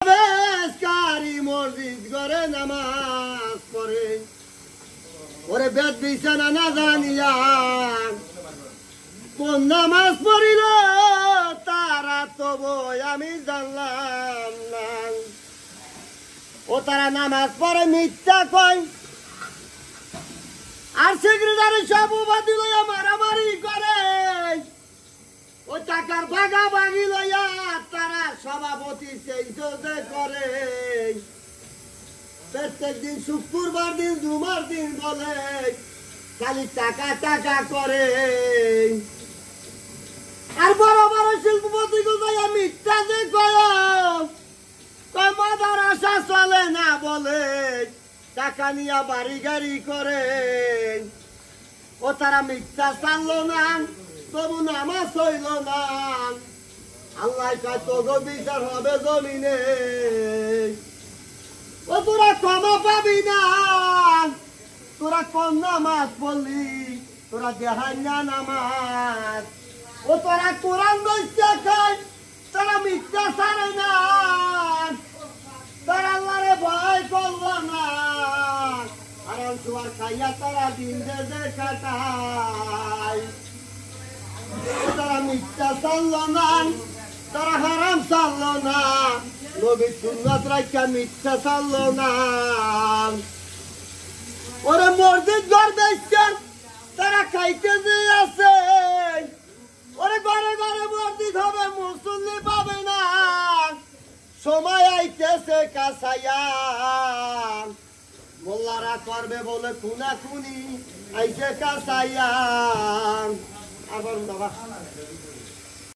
বেশকারি মসজিদ করে নামাজ পড়ে ওরে বেদ বিছানা না জানিয়া কোন নামাজ পড়িল তারা তো বই আমি জানলাম না। ও তারা নামাজ পড়ে মিথ্যা কয় আর সেক্রেটারি সব উপাধি লইয়া মারামারি করে ও টাকার ভাগাভাগি লইয়া তারা সভাপতি চেঞ্জে করে। প্রত্যেক দিন শুক্রবার দিন জুমার দিন বলে খালি টাকা টাকা করে আর বড় বড় শিল্পপতি গুলো মিথ্যা যে কয় মাদার আশা চলে না বলে টাকা নিয়ে বাড়ি গাড়ি করে। ও তারা মিথ্যা চাললো না তবু নামাজ হইল না। আল্লাহ কয় তোগো বিচার হবে জমিনে ও তোরা ক্ষমা পাবি না। তোরা কোন নামাজ পড়লি তোরা দেখাই না নামাজ ও তোরা কোরআন বইসা খায় তারা মিথ্যা ছাড়ে না। তারা আল্লাহরে ভয় করলো না আর তোমার খাইয়া তারা দিন দে কাটায়। তারা মিথ্যা চাললো না তারা হারাম চাললো না নবীর সুন্নাত রাখা মিথ্যা চাললো না। ওরে মসজিদ ঘর দেখছেন তারা খাইতে যে আছে ওরে ঘরে ঘরে মসজিদ হবে মুসল্লি পাবে না। সময় আইতেছে কাছাইয়া মোল্লারা করবে বলে খুনা খুনি আইছে কাছাইয়া। আবার বাবা